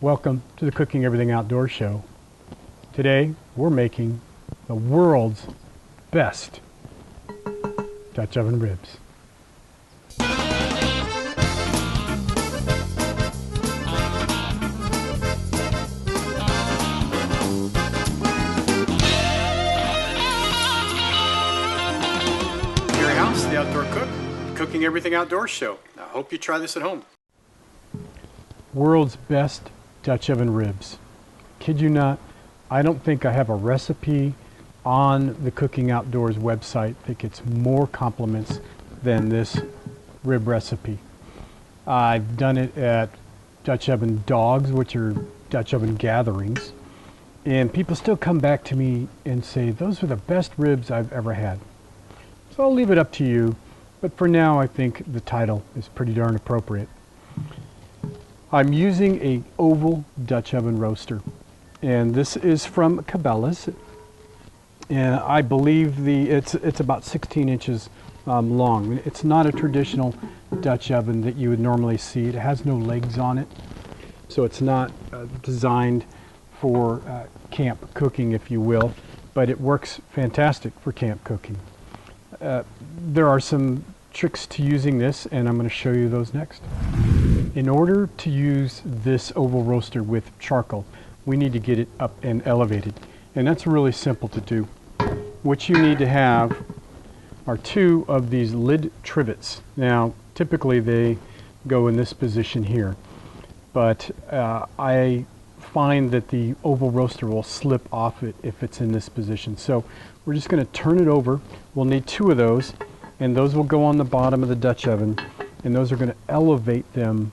Welcome to the Cooking Everything Outdoors show. Today we're making the world's best Dutch oven ribs. Gary House, the Outdoor Cook, Cooking Everything Outdoors show. I hope you try this at home. World's best Dutch oven ribs. Kid you not, I don't think I have a recipe on the Cooking Outdoors website that gets more compliments than this rib recipe. I've done it at Dutch oven dogs, which are Dutch oven gatherings, and people still come back to me and say those are the best ribs I've ever had. So I'll leave it up to you, but for now I think the title is pretty darn appropriate. I'm using a oval Dutch oven roaster, and this is from Cabela's, and I believe it's about 16 inches long. It's not a traditional Dutch oven that you would normally see. It has no legs on it, so it's not designed for camp cooking, if you will, but it works fantastic for camp cooking. There are some tricks to using this, and I'm going to show you those next. In order to use this oval roaster with charcoal, we need to get it up and elevated, and that's really simple to do. What you need to have are two of these lid trivets. Now typically they go in this position here, but I find that the oval roaster will slip off it if it's in this position. So we're just going to turn it over. We'll need two of those, and those will go on the bottom of the Dutch oven, and those are going to elevate them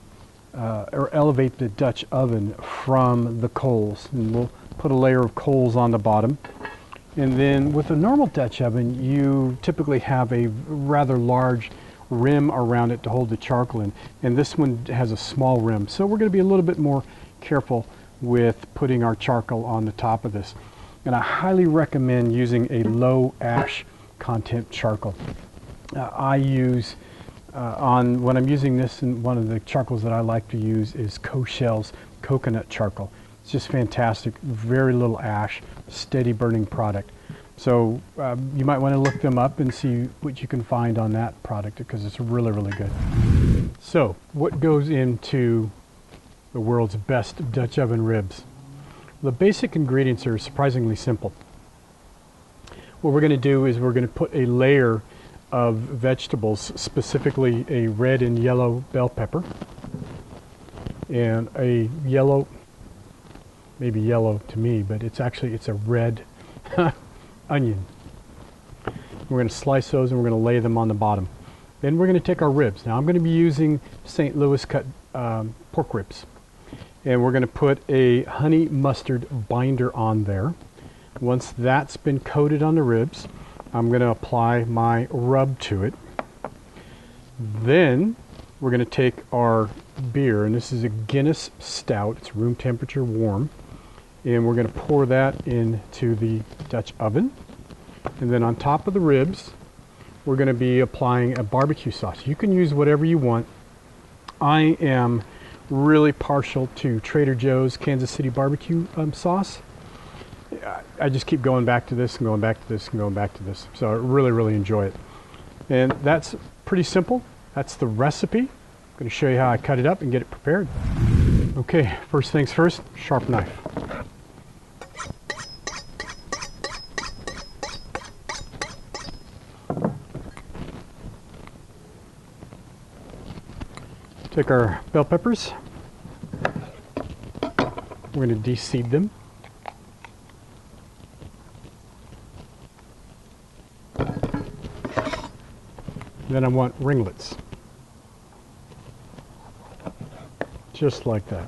elevate the Dutch oven from the coals. And we'll put a layer of coals on the bottom. And then with a normal Dutch oven, you typically have a rather large rim around it to hold the charcoal in. And this one has a small rim. So we're going to be a little bit more careful with putting our charcoal on the top of this. And I highly recommend using a low ash content charcoal. I use when I'm using this, and one of the charcoals that I like to use is Koshell's coconut charcoal. It's just fantastic, very little ash, steady burning product. So you might want to look them up and see what you can find on that product, because it's really, really good. So what goes into the world's best Dutch oven ribs? The basic ingredients are surprisingly simple. What we're going to do is we're going to put a layer of vegetables, specifically a red and yellow bell pepper, and a yellow, maybe yellow to me, but it's a red onion. We're going to slice those and we're going to lay them on the bottom. Then we're going to take our ribs. Now I'm going to be using St. Louis cut pork ribs, and we're going to put a honey mustard binder on there. Once that's been coated on the ribs, I'm going to apply my rub to it. Then we're going to take our beer, and this is a Guinness Stout. It's room temperature warm. And we're going to pour that into the Dutch oven. And then on top of the ribs, we're going to be applying a barbecue sauce. You can use whatever you want. I am really partial to Trader Joe's Kansas City barbecue sauce. I just keep going back to this and going back to this and going back to this. So I really, really enjoy it. And that's pretty simple. That's the recipe. I'm going to show you how I cut it up and get it prepared. Okay, first things first, sharp knife. Take our bell peppers. We're going to de-seed them. Then I want ringlets, just like that.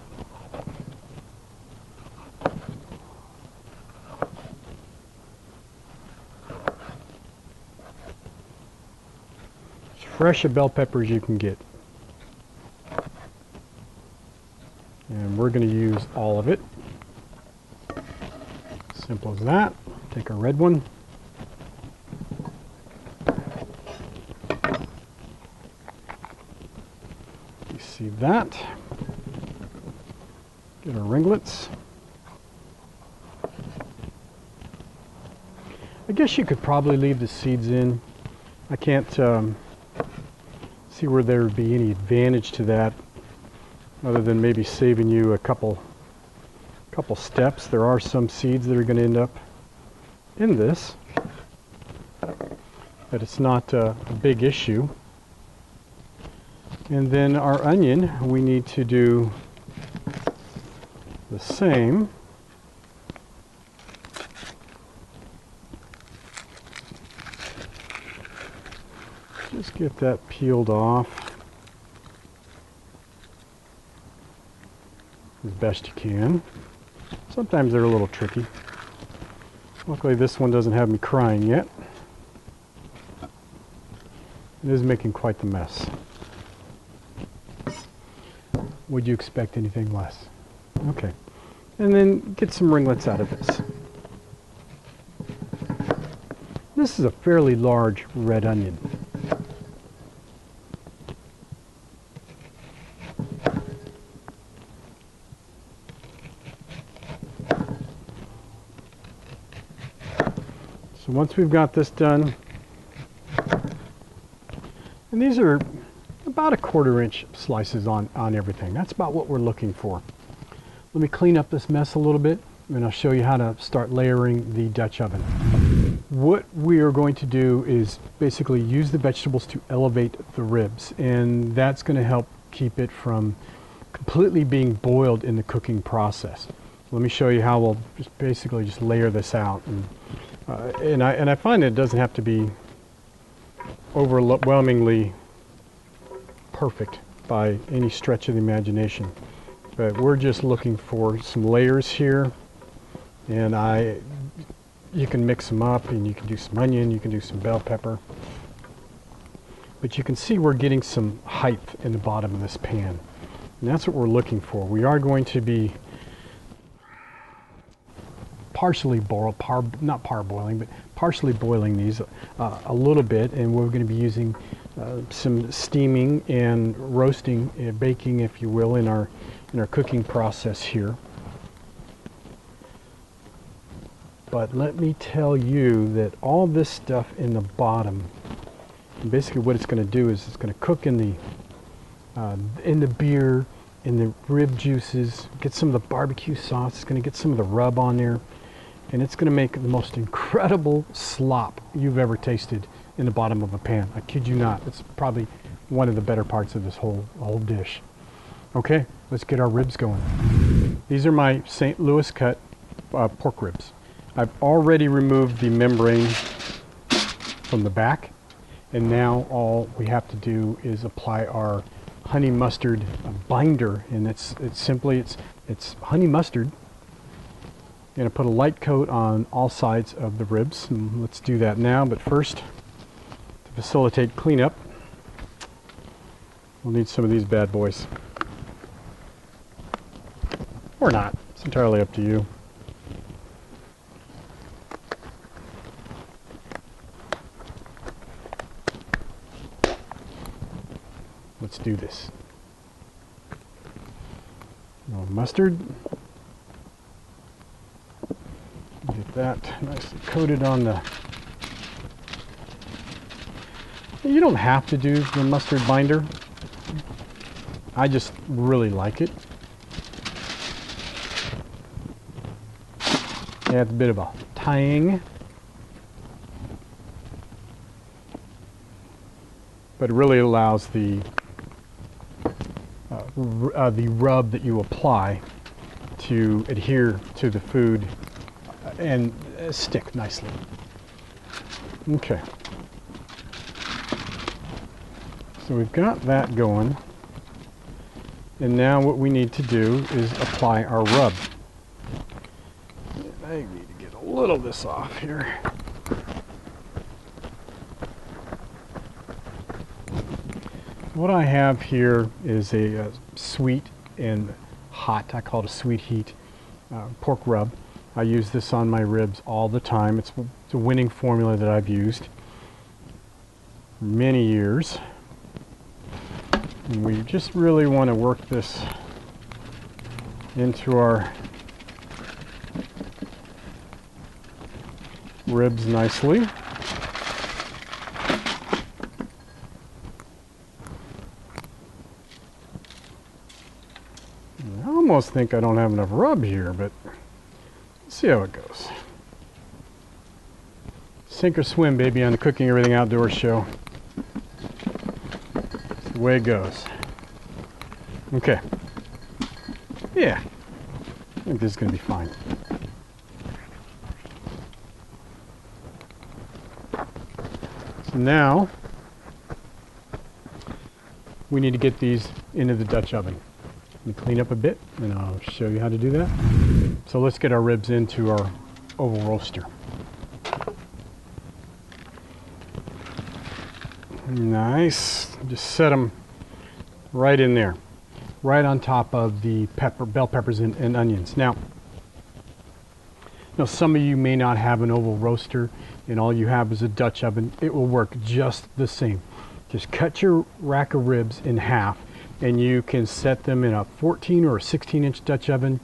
As fresh a bell pepper as you can get. And we're going to use all of it. Simple as that. Take our red one. See that? Get our ringlets. I guess you could probably leave the seeds in. I can't see where there would be any advantage to that other than maybe saving you a couple steps. There are some seeds that are going to end up in this, but it's not a big issue. And then our onion, we need to do the same. Just get that peeled off as best you can. Sometimes they're a little tricky. Luckily this one doesn't have me crying yet. It is making quite the mess. Would you expect anything less? Okay. And then get some ringlets out of this. This is a fairly large red onion. So once we've got this done, and these are about a 1/4 inch slices on everything. That's about what we're looking for. Let me clean up this mess a little bit, and I'll show you how to start layering the Dutch oven. What we are going to do is basically use the vegetables to elevate the ribs, and that's going to help keep it from completely being boiled in the cooking process. Let me show you how we'll just basically just layer this out. And I find it doesn't have to be overwhelmingly perfect by any stretch of the imagination, but we're just looking for some layers here, and you can mix them up, and you can do some onion, you can do some bell pepper, but you can see we're getting some height in the bottom of this pan, and that's what we're looking for. We are going to be partially not parboiling, but partially boiling these a little bit, and we're going to be using some steaming and roasting, baking, if you will, in our cooking process here. But let me tell you that all this stuff in the bottom, basically what it's going to do is it's going to cook in the beer, in the rib juices, get some of the barbecue sauce. It's going to get some of the rub on there, and it's going to make the most incredible slop you've ever tasted in the bottom of a pan. I kid you not. It's probably one of the better parts of this whole dish. Okay, let's get our ribs going. These are my St. Louis cut pork ribs. I've already removed the membrane from the back, and now all we have to do is apply our honey mustard binder, and it's simply honey mustard. I'm going to put a light coat on all sides of the ribs, and let's do that now. But first, to facilitate cleanup, we'll need some of these bad boys. Or not. It's entirely up to you. Let's do this. A little mustard. Get that nicely coated on the... You don't have to do the mustard binder. I just really like it. Adds a bit of a tang. But it really allows the rub that you apply to adhere to the food and stick nicely. Okay. So we've got that going. And now what we need to do is apply our rub. I need to get a little of this off here. What I have here is a sweet and hot, I call it a sweet heat pork rub. I use this on my ribs all the time. It's a winning formula that I've used for many years. And we just really want to work this into our ribs nicely. I almost think I don't have enough rub here, but let's see how it goes. Sink or swim, baby, on the Cooking Everything Outdoors show. That's the way it goes. Okay. Yeah. I think this is going to be fine. So now, we need to get these into the Dutch oven. Let me clean up a bit, and I'll show you how to do that. So let's get our ribs into our oval roaster. Nice. Just set them right in there, right on top of the bell peppers and onions. Now, some of you may not have an oval roaster and all you have is a Dutch oven. It will work just the same. Just cut your rack of ribs in half and you can set them in a 14 or a 16-inch Dutch oven.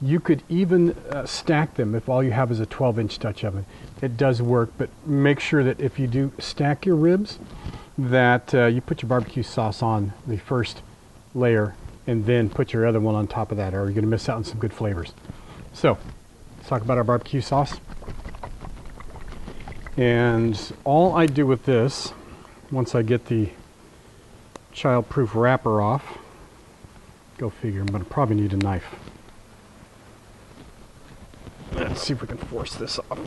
You could even stack them if all you have is a 12-inch Dutch oven. It does work, but make sure that if you do stack your ribs, that you put your barbecue sauce on the first layer and then put your other one on top of that, or you're going to miss out on some good flavors. So, let's talk about our barbecue sauce. And all I do with this, once I get the child-proof wrapper off, go figure, I'm going to probably need a knife. Let's see if we can force this off.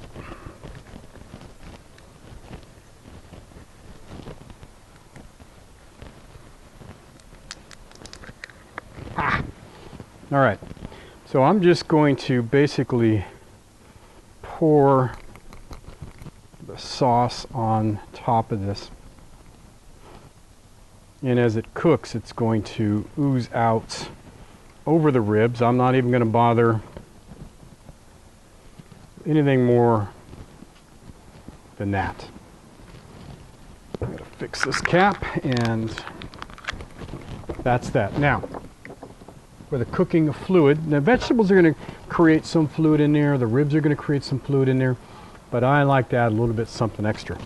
All right, so I'm just going to basically pour the sauce on top of this. And as it cooks, it's going to ooze out over the ribs. I'm not even going to bother anything more than that. I'm going to fix this cap, and that's that. Now, for the cooking of fluid, the vegetables are going to create some fluid in there, the ribs are going to create some fluid in there, but I like to add a little bit something extra,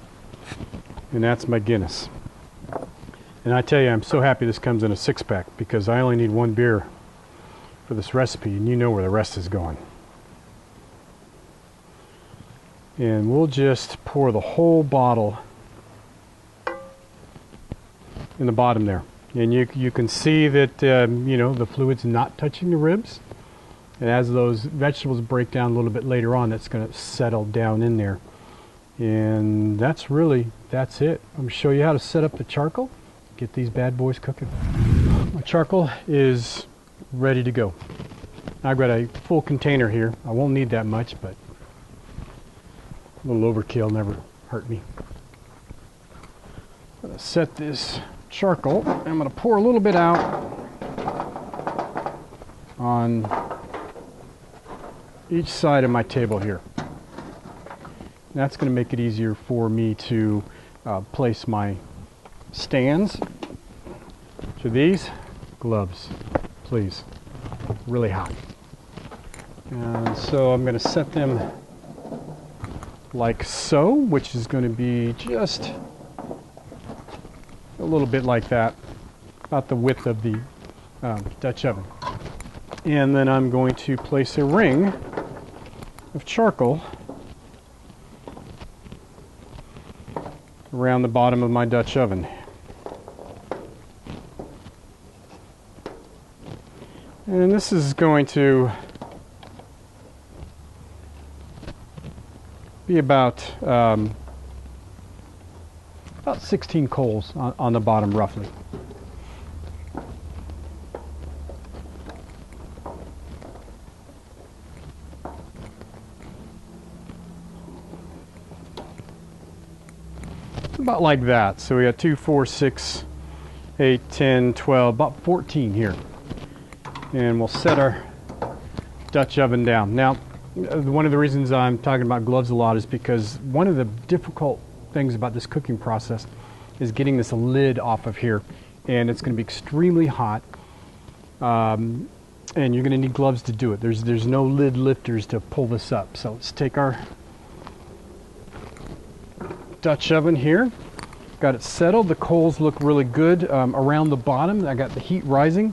and that's my Guinness. And I tell you, I'm so happy this comes in a 6-pack, because I only need one beer for this recipe, and you know where the rest is going. And we'll just pour the whole bottle in the bottom there. And you can see that, the fluid's not touching the ribs. And as those vegetables break down a little bit later on, that's going to settle down in there. And that's it. I'm going to show you how to set up the charcoal. Get these bad boys cooking. My charcoal is ready to go. I've got a full container here. I won't need that much, but a little overkill never hurt me. I'm going to set this charcoal. I'm going to pour a little bit out on each side of my table here. That's going to make it easier for me to place my stands. So these gloves, please, really hot. And so I'm going to set them like so, which is going to be just a little bit like that, about the width of the Dutch oven. And then I'm going to place a ring of charcoal around the bottom of my Dutch oven. And this is going to be about 16 coals on the bottom, roughly. About like that. So we got 2, 4, 6, 8, 10, 12, about 14 here. And we'll set our Dutch oven down. Now, one of the reasons I'm talking about gloves a lot is because one of the difficult things about this cooking process is getting this lid off of here, and it's going to be extremely hot. And And you're going to need gloves to do it. There's no lid lifters to pull this up. So let's take our Dutch oven here. Got it settled. The coals look really good around the bottom. I got the heat rising.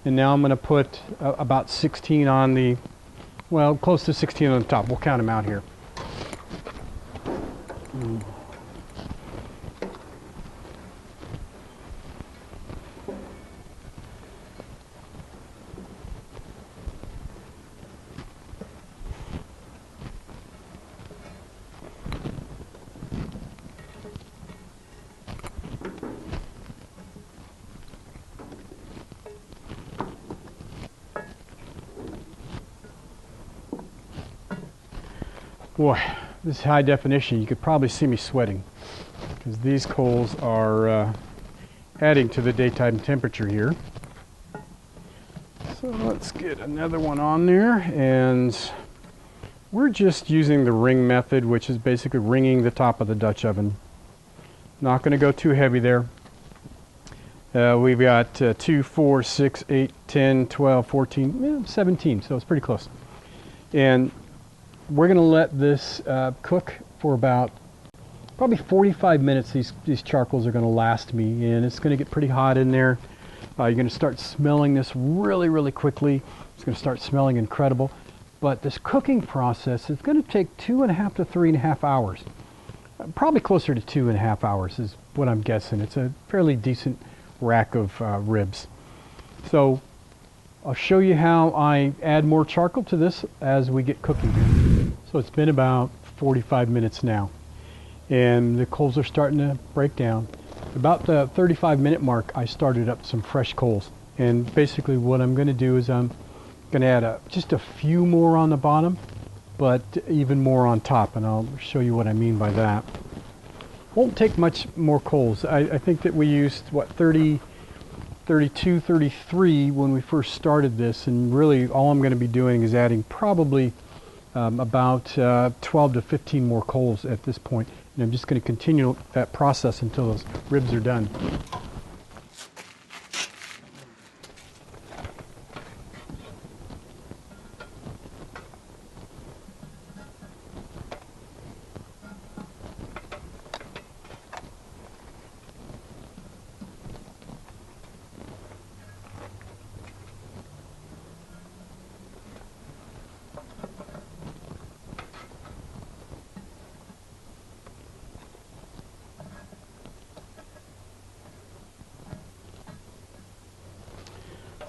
And now I'm going to put about 16 on the, well, close to 16 on the top. We'll count them out here. Boy, this is high definition. You could probably see me sweating because these coals are adding to the daytime temperature here. So let's get another one on there, and we're just using the ring method, which is basically ringing the top of the Dutch oven. Not going to go too heavy there. We've got 2, 4, 6, 8, 10, 12, 14, 17, so it's pretty close. And we're going to let this cook for about probably 45 minutes. These charcoals are going to last me, and it's going to get pretty hot in there. You're going to start smelling this really quickly. It's going to start smelling incredible. But this cooking process is going to take 2.5 to 3.5 hours. Probably closer to 2.5 hours is what I'm guessing. It's a fairly decent rack of ribs. So I'll show you how I add more charcoal to this as we get cooking here. So it's been about 45 minutes now, and the coals are starting to break down. About the 35-minute mark, I started up some fresh coals, and basically what I'm going to do is I'm going to add just a few more on the bottom, but even more on top, and I'll show you what I mean by that. Won't take much more coals. I think that we used, what, 30, 32, 33 when we first started this, and really all I'm going to be doing is adding probably about 12 to 15 more coals at this point. And I'm just going to continue that process until those ribs are done.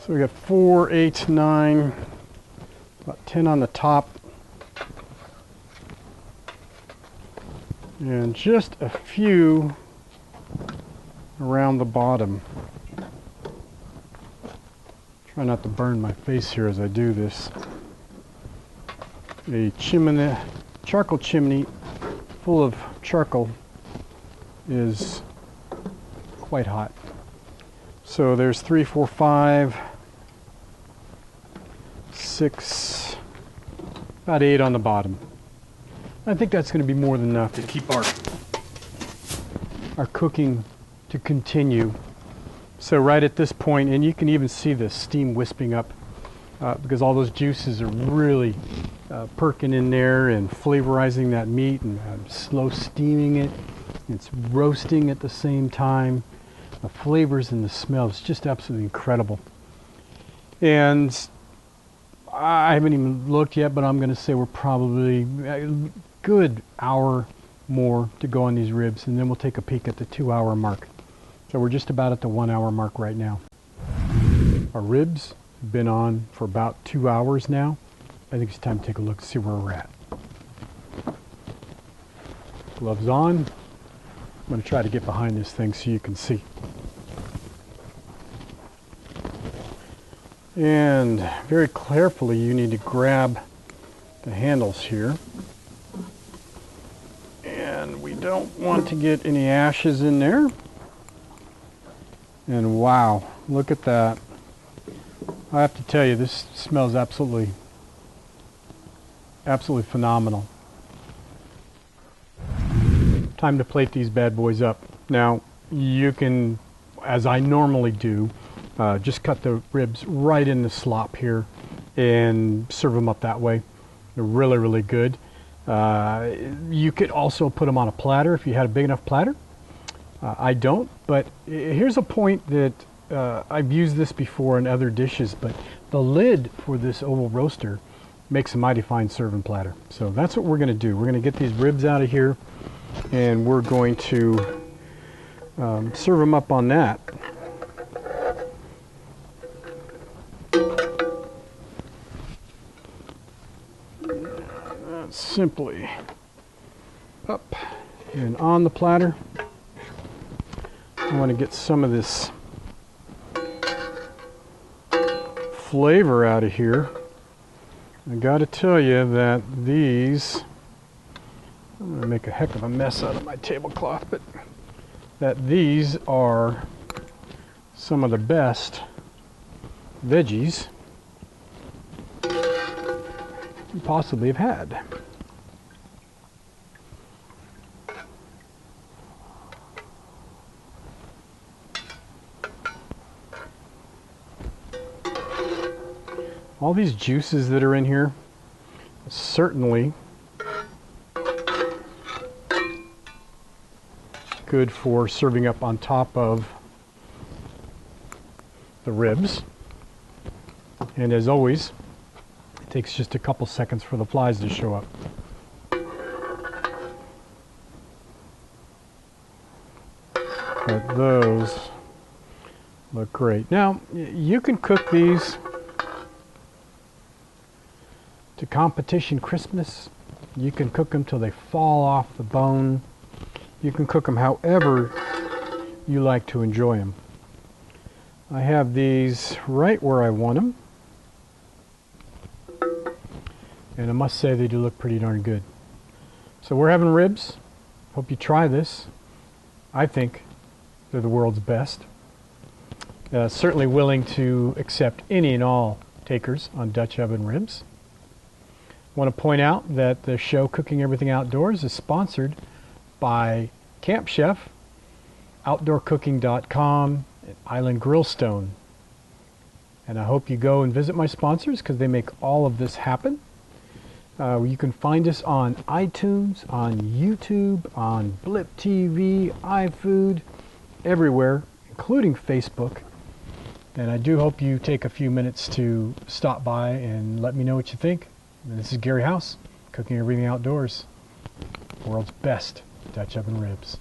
So we got 4, 8, 9, about 10 on the top, and just a few around the bottom. Try not to burn my face here as I do this. A chimney, charcoal chimney full of charcoal is quite hot. So there's 3, 4, 5, 6, about 8 on the bottom. I think that's going to be more than enough to keep our cooking to continue. So right at this point, and you can even see the steam wisping up because all those juices are really perking in there and flavorizing that meat, and slow steaming it. It's roasting at the same time. The flavors and the smells, just absolutely incredible. And I haven't even looked yet, but I'm going to say we're probably a good hour more to go on these ribs, and then we'll take a peek at the 2-hour mark. So we're just about at the 1-hour mark right now. Our ribs have been on for about 2 hours now. I think it's time to take a look and see where we're at. Gloves on. I'm going to try to get behind this thing so you can see. And very carefully you need to grab the handles here. And we don't want to get any ashes in there. And wow, look at that. I have to tell you, this smells absolutely phenomenal. Time to plate these bad boys up. Now, you can, as I normally do, just cut the ribs right in the slop here. and serve them up that way. They're really, really good. You could also put them on a platter if you had a big enough platter. I don't, but here's a point that I've used this before in other dishes, but the lid for this oval roaster makes a mighty fine serving platter. So that's what we're going to do. We're going to get these ribs out of here, and we're going to serve them up on that. Simply up and on the platter. I want to get some of this flavor out of here. I got to tell you that these, I'm going to make a heck of a mess out of my tablecloth, but that these are some of the best veggies you possibly have had. All these juices that are in here, certainly good for serving up on top of the ribs. And as always, it takes just a couple seconds for the flies to show up. But those look great. Now, you can cook these to competition crispness. You can cook them till they fall off the bone. You can cook them however you like to enjoy them. I have these right where I want them, and I must say they do look pretty darn good. So we're having ribs. Hope you try this. I think they're the world's best. Certainly willing to accept any and all takers on Dutch oven ribs. I want to point out that the show Cooking Everything Outdoors is sponsored by Camp Chef, OutdoorCooking.com, and Island Grillstone. And I hope you go and visit my sponsors because they make all of this happen. You can find us on iTunes, on YouTube, on Blip TV, iFood, everywhere, including Facebook. And I do hope you take a few minutes to stop by and let me know what you think. And this is Gary House, Cooking Everything Outdoors, world's best Dutch oven ribs.